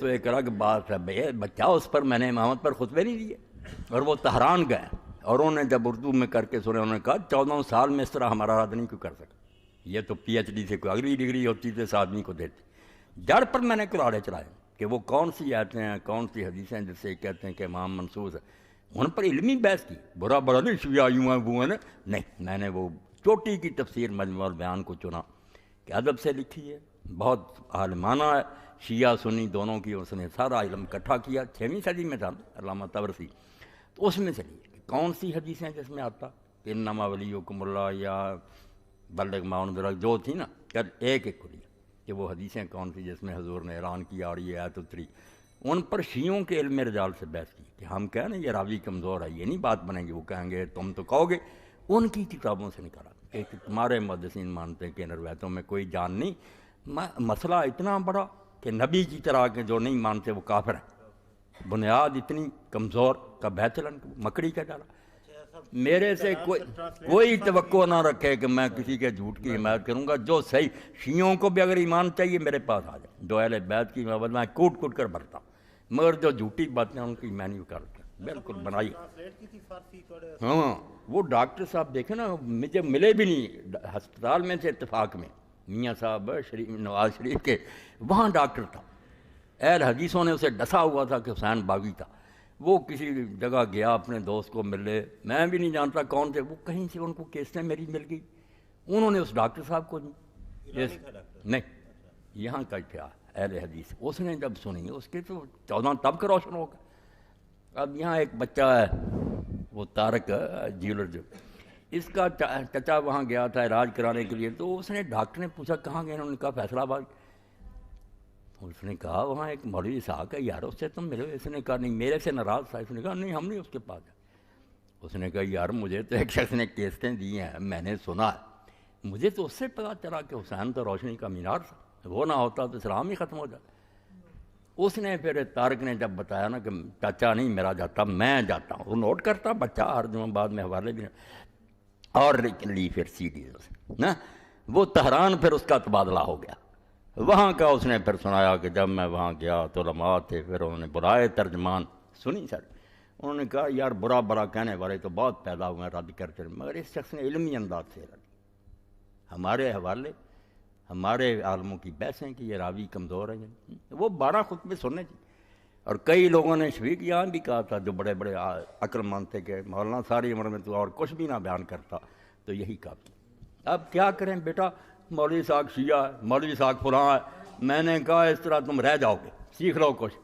تو ایک الگ بات ہے بھائی، بچہ اس پر میں نے امامت پر خطبے نہیں دیے، اور وہ تہران گئے اور انہوں نے جب اردو میں کر کے سنے، انہوں نے کہا 14 سال میں اس طرح ہمارا رد نہیں کیوں کر سکا، یہ تو پی ایچ ڈی سے کوئی اگلی ڈگری ہوتی تو اس آدمی کو دیتے۔ جڑ پر میں نے کلاڑے چلائے کہ وہ کون سی آیتیں ہیں، کون سی حدیثیں جس سے کہتے ہیں کہ امام منصوص ہے، ان پر علمی بحث کی، برا برا نہیں شیعہ یوں ہیں وہ ہیں نہیں، میں نے وہ چوٹی کی تفسیر مجموع البیان کو چنا کہ ادب سے لکھی ہے، بہت عالمانہ ہے، شیعہ سنی دونوں کی اس نے سارا علم اکٹھا کیا، 6ویں صدی میں تھا علامہ طبرسی، تو اس میں سے کہ کون سی حدیثیں جس میں آتا کہ انما ولیکم اللہ یا بلغ ما انزل الیک جو تھی نا، ایک ایک کو لیا کہ وہ حدیثیں کون سی جس میں حضور نے اعلان کیا اور یہ آیت اتری، ان پر شیعوں کے علم رجال سے بحث کی کہ ہم کہیں نا یہ راوی کمزور ہے، یہ نہیں بات بنے گی، وہ کہیں گے تم تو کہو گے، ان کی کتابوں سے نکالا کہ تمہارے محدثین مانتے ہیں کہ ان روایتوں میں کوئی جان نہیں، مسئلہ اتنا بڑا کہ نبی کی طرح کے جو نہیں مانتے وہ کافر ہیں، بنیاد اتنی کمزور کا بیتلن مکڑی کا ڈالا۔ میرے سے کوئی توقع نہ رکھے کہ میں کسی کے جھوٹ کی حمایت کروں گا، جو صحیح شیعوں کو بھی اگر ایمان چاہیے میرے پاس آ جائے، جو اہل بیت کی محبت میں کوٹ کوٹ کر بھرتا ہوں، مگر جو جھوٹی باتیں ان کی میں نہیں کرتا، بالکل بنائی۔ ہاں وہ ڈاکٹر صاحب دیکھیں نا، مجھے ملے بھی نہیں ہسپتال میں سے اتفاق میں، میاں صاحب شریف نواز شریف کے وہاں ڈاکٹر تھا، اہل حدیثوں نے اسے ڈسا ہوا تھا کہ حسین باغی تھا، وہ کسی جگہ گیا اپنے دوست کو ملے، میں بھی نہیں جانتا کون تھے وہ، کہیں سے ان کو کیسٹیں میری مل گئی، انہوں نے اس ڈاکٹر صاحب کو نہیں، یہاں کا تھا اہل حدیث، اس نے جب سنی اس کے تو 14 تب کا روشن ہوگا۔ اب یہاں ایک بچہ ہے وہ طارق جیولر، جو اس کا چچا وہاں گیا تھا علاج کرانے کے لیے، تو اس نے ڈاکٹر نے پوچھا کہاں گئے، انہوں نے کہا فیصل آباد، اس نے کہا وہاں ایک مولوی صاحب ہے یار، اس سے تم ملے، اس نے کہا نہیں میرے سے ناراض تھا، اس نے کہا نہیں ہم نہیں اس کے پاس گئے، اس نے کہا یار مجھے تو ایک شخص نے کیسٹیں دی ہیں، میں نے سنا ہے، مجھے تو اس سے پتا چلا کہ حسین تو روشنی کا مینار تھا، وہ نہ ہوتا تو اسلام ہی ختم ہو جاتا۔ اس نے پھر طارق نے جب بتایا نا کہ چاچا نہیں میرا جاتا، میں جاتا ہوں، وہ نوٹ کرتا بچہ ہر جمعہ بعد میں حوالے بھی اور لی پھر سی ڈی نا، وہ تہران پھر اس کا تبادلہ ہو گیا، وہاں کا اس نے پھر سنایا کہ جب میں وہاں گیا تو علماء تھے، پھر انہوں نے بلائے ترجمان، سنی سر، انہوں نے کہا یار برا برا کہنے والے تو بہت پیدا ہوئے ہیں رد کرتے، مگر اس شخص نے علمی انداز سے رد، ہمارے حوالے ہمارے عالموں کی بحثیں کہ یہ راوی کمزور ہیں، وہ 12 خطبے سننے تھے، اور کئی لوگوں نے شفیق یہاں بھی کہا تھا جو بڑے بڑے عقل مند تھے کہ مولانا ساری عمر میں تو اور کچھ بھی نہ بیان کرتا تو یہی کافی۔ اب کیا کریں بیٹا، مولوی صاحب شیعہ ہے، مولوی صاحب فلاں ہے، میں نے کہا اس طرح تم رہ جاؤ گے، سیکھ لو کچھ،